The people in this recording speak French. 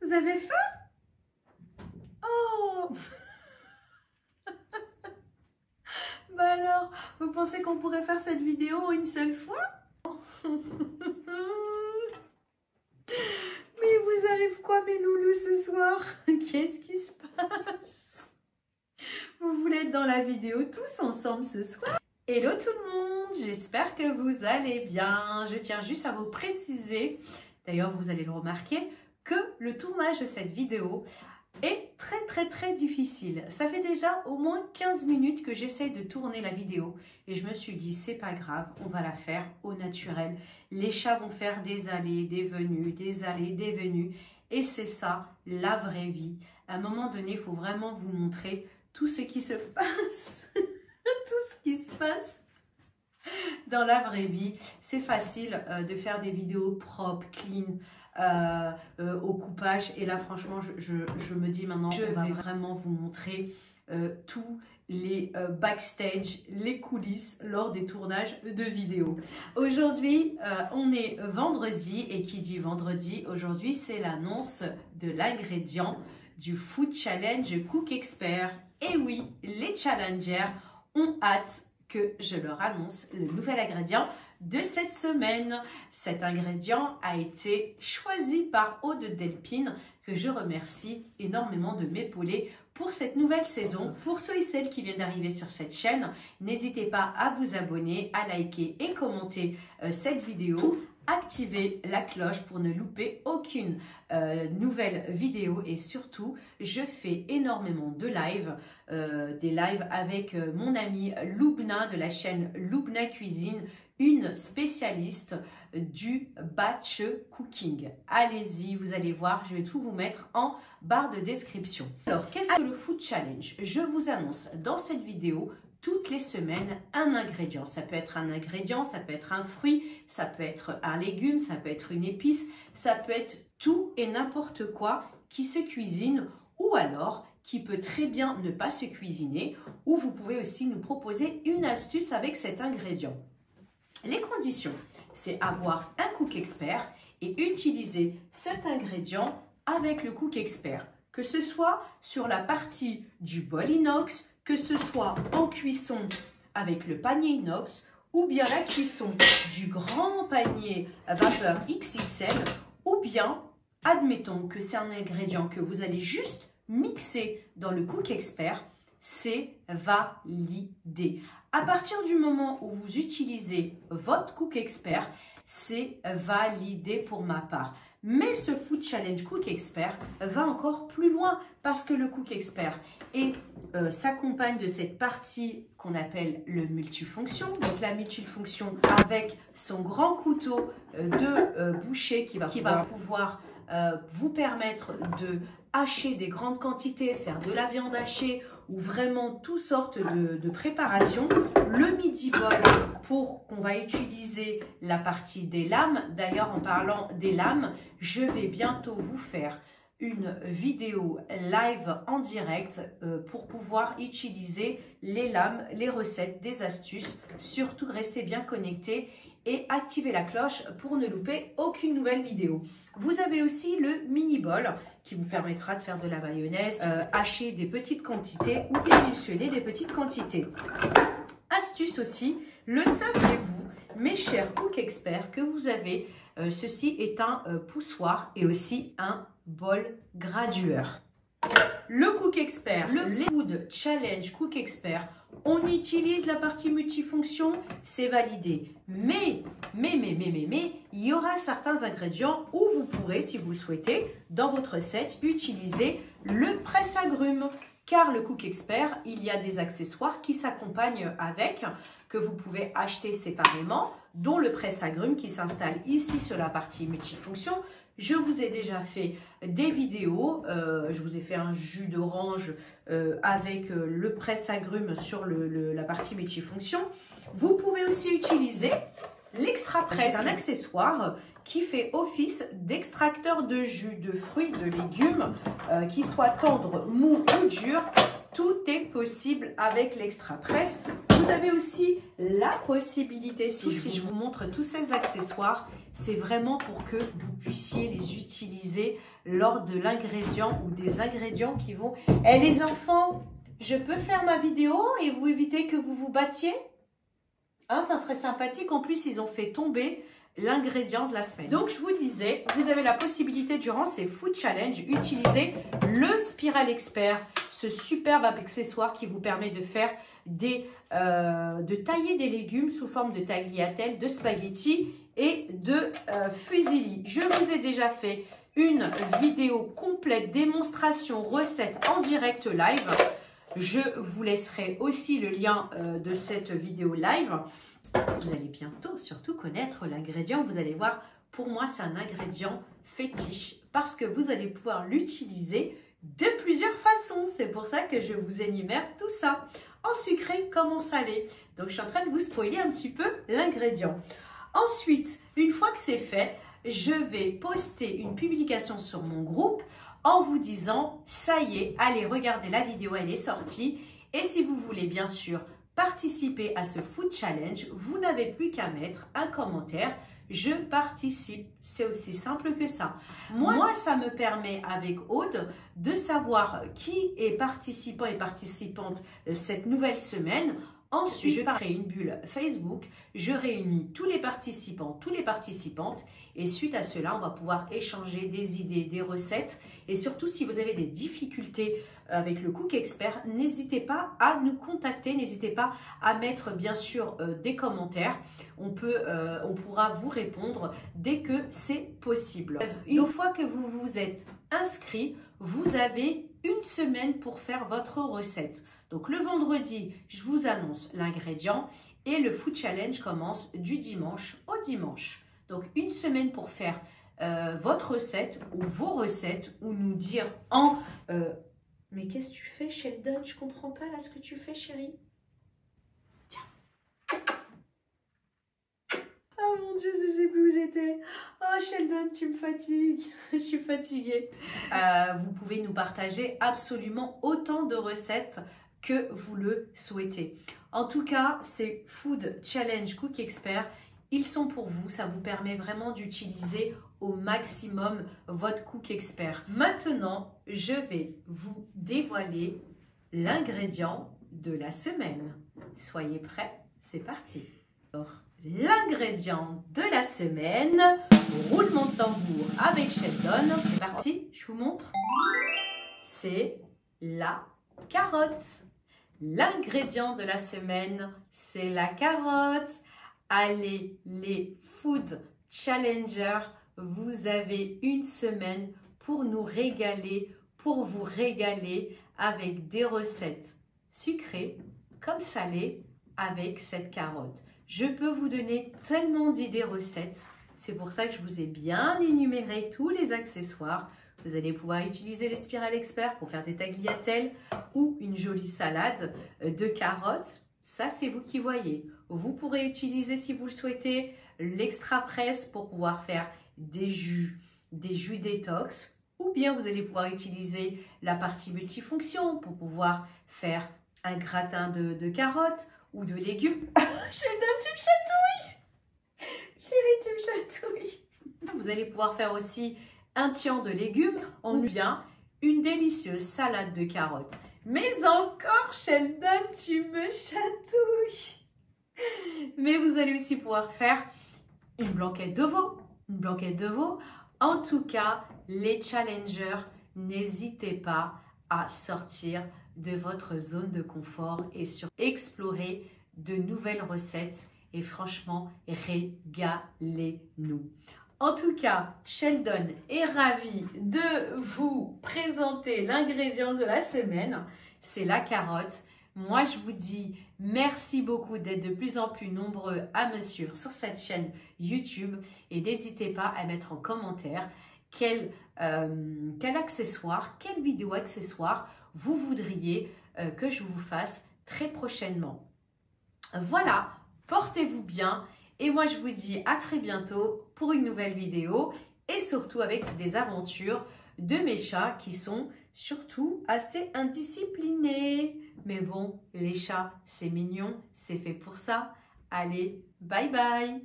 Vous avez faim? Oh! Bah alors, vous pensez qu'on pourrait faire cette vidéo en une seule fois? Mais vous arrive quoi mes loulous ce soir? Qu'est-ce qui se passe? Vous voulez être dans la vidéo tous ensemble ce soir? Hello tout le monde, j'espère que vous allez bien. Je tiens juste à vous préciser, d'ailleurs vous allez le remarquer, que le tournage de cette vidéo est très difficile. Ça fait déjà au moins 15 minutes que j'essaie de tourner la vidéo et je me suis dit c'est pas grave, on va la faire au naturel. Les chats vont faire des allées, des venues, des allées, des venues et c'est ça la vraie vie. À un moment donné, il faut vraiment vous montrer tout ce qui se passe, tout ce qui se passe dans la vraie vie. C'est facile de faire des vidéos propres, clean, au coupage. Et là, franchement, je me dis maintenant, je vais vraiment vous montrer tous les backstage, les coulisses lors des tournages de vidéos. Aujourd'hui, on est vendredi et qui dit vendredi, aujourd'hui, c'est l'annonce de l'ingrédient du Food Challenge Cook Expert. Et oui, les challengers ont hâte que je leur annonce le nouvel ingrédient de cette semaine. Cet ingrédient a été choisi par Aude Delpine, que je remercie énormément de m'épauler pour cette nouvelle saison. Pour ceux et celles qui viennent d'arriver sur cette chaîne, n'hésitez pas à vous abonner, à liker et commenter cette vidéo. Activez la cloche pour ne louper aucune nouvelle vidéo et surtout je fais énormément de lives, des lives avec mon amie Loubna de la chaîne Loubna Cuisine, une spécialiste du batch cooking. Allez-y, vous allez voir, je vais tout vous mettre en barre de description. Alors, qu'est-ce que le Food Challenge? Je vous annonce dans cette vidéo toutes les semaines un ingrédient. Ça peut être un ingrédient, ça peut être un fruit, ça peut être un légume, ça peut être une épice, ça peut être tout et n'importe quoi qui se cuisine ou alors qui peut très bien ne pas se cuisiner, ou vous pouvez aussi nous proposer une astuce avec cet ingrédient. Les conditions, c'est avoir un cook expert et utiliser cet ingrédient avec le cook expert, que ce soit sur la partie du bol inox, que ce soit en cuisson avec le panier inox ou bien la cuisson du grand panier vapeur XXL ou bien, admettons que c'est un ingrédient que vous allez juste mixer dans le Cook Expert, c'est validé. À partir du moment où vous utilisez votre Cook Expert, c'est validé pour ma part. Mais ce Food Challenge Cook Expert va encore plus loin parce que le Cook Expert s'accompagne de cette partie qu'on appelle le multifonction. Donc la multifonction avec son grand couteau de boucher qui va pouvoir vous permettre de hacher des grandes quantités, faire de la viande hachée ou vraiment toutes sortes de préparations. Le midi bol pour qu'on va utiliser la partie des lames. D'ailleurs, en parlant des lames, je vais bientôt vous faire une vidéo live en direct pour pouvoir utiliser les lames, les recettes, des astuces. Surtout, restez bien connectés et activez la cloche pour ne louper aucune nouvelle vidéo. Vous avez aussi le mini bol qui vous permettra de faire de la mayonnaise, hacher des petites quantités ou émulsionner des petites quantités. Astuce aussi, le saviez-vous, mes chers cook experts, que vous avez, ceci est un poussoir et aussi un bol gradueur. Le Cook Expert, le Food Challenge Cook Expert, on utilise la partie multifonction, c'est validé. Mais, il y aura certains ingrédients où vous pourrez, si vous le souhaitez, dans votre recette, utiliser le presse-agrumes. Car le Cook Expert, il y a des accessoires qui s'accompagnent avec, que vous pouvez acheter séparément, dont le presse-agrumes qui s'installe ici sur la partie multifonction. Je vous ai déjà fait des vidéos, je vous ai fait un jus d'orange avec le presse-agrumes sur la partie multifonction. Vous pouvez aussi utiliser l'extra presse, c'est un accessoire qui fait office d'extracteur de jus, de fruits, de légumes, qu'ils soient tendres, mous ou durs. Tout est possible avec l'Extra-Press. Vous avez aussi la possibilité, si je vous montre tous ces accessoires, c'est vraiment pour que vous puissiez les utiliser lors de l'ingrédient ou des ingrédients qui vont... Eh les enfants, je peux faire ma vidéo et vous éviter que vous vous battiez? Hein, ça serait sympathique. En plus, ils ont fait tomber l'ingrédient de la semaine. Donc, je vous disais, vous avez la possibilité durant ces Food Challenge d'utiliser le Spiral Expert, ce superbe accessoire qui vous permet de faire de tailler des légumes sous forme de tagliatelle, de spaghettis et de fusilli. Je vous ai déjà fait une vidéo complète, démonstration, recette en direct live. Je vous laisserai aussi le lien de cette vidéo live. Vous allez bientôt surtout connaître l'ingrédient. Vous allez voir, pour moi, c'est un ingrédient fétiche parce que vous allez pouvoir l'utiliser de plusieurs façons. C'est pour ça que je vous énumère tout ça, en sucré comme en salé. Donc, je suis en train de vous spoiler un petit peu l'ingrédient. Ensuite, une fois que c'est fait, je vais poster une publication sur mon groupe en vous disant, ça y est, allez, regardez la vidéo, elle est sortie. Et si vous voulez, bien sûr, participer à ce Food Challenge, vous n'avez plus qu'à mettre un commentaire. Je participe. C'est aussi simple que ça. Moi, ça me permet avec Aude de savoir qui est participant et participante cette nouvelle semaine. Ensuite, je crée une bulle Facebook, je réunis tous les participants, toutes les participantes et suite à cela, on va pouvoir échanger des idées, des recettes et surtout si vous avez des difficultés avec le Cook Expert, n'hésitez pas à nous contacter, n'hésitez pas à mettre bien sûr des commentaires, on pourra vous répondre dès que c'est possible. Une fois que vous vous êtes inscrit, vous avez une semaine pour faire votre recette. Donc, le vendredi, je vous annonce l'ingrédient et le Food Challenge commence du dimanche au dimanche. Donc, une semaine pour faire votre recette ou vos recettes ou nous dire en... mais qu'est-ce que tu fais, Sheldon? Je comprends pas là ce que tu fais, chérie. Tiens. Oh mon Dieu, je sais plus où j'étais. Oh Sheldon, tu me fatigues. Je suis fatiguée. Vous pouvez nous partager absolument autant de recettes que vous le souhaitez. En tout cas, ces Food Challenge Cook Expert, ils sont pour vous. Ça vous permet vraiment d'utiliser au maximum votre Cook Expert. Maintenant, je vais vous dévoiler l'ingrédient de la semaine. Soyez prêts, c'est parti. L'ingrédient de la semaine, roulement de tambour avec Sheldon. C'est parti, je vous montre. C'est la carotte. L'ingrédient de la semaine, c'est la carotte. Allez, les Food Challengers, vous avez une semaine pour nous régaler, pour vous régaler avec des recettes sucrées comme salées avec cette carotte. Je peux vous donner tellement d'idées recettes. C'est pour ça que je vous ai bien énuméré tous les accessoires. Vous allez pouvoir utiliser le Spiral Expert pour faire des tagliatelles ou une jolie salade de carottes. Ça, c'est vous qui voyez. Vous pourrez utiliser, si vous le souhaitez, l'Extra-Press pour pouvoir faire des jus détox. Ou bien vous allez pouvoir utiliser la partie multifonction pour pouvoir faire un gratin de carottes ou de légumes. Sheldon, tu me chatouilles! Chérie, tu me chatouilles! Vous allez pouvoir faire aussi un tian de légumes ou bien une délicieuse salade de carottes. Mais encore, Sheldon, tu me chatouilles! Mais vous allez aussi pouvoir faire une blanquette de veau. Une blanquette de veau. En tout cas, les challengers, n'hésitez pas à sortir de votre zone de confort et explorer de nouvelles recettes. Et franchement, régalez-nous. En tout cas, Sheldon est ravi de vous présenter l'ingrédient de la semaine. C'est la carotte. Moi, je vous dis merci beaucoup d'être de plus en plus nombreux à me suivre sur cette chaîne YouTube. Et n'hésitez pas à mettre en commentaire quel accessoire, quelle vidéo accessoire vous voudriez que je vous fasse très prochainement. Voilà, portez-vous bien. Et moi, je vous dis à très bientôt pour une nouvelle vidéo et surtout avec des aventures de mes chats qui sont surtout assez indisciplinés. Mais bon, les chats, c'est mignon, c'est fait pour ça. Allez, bye bye!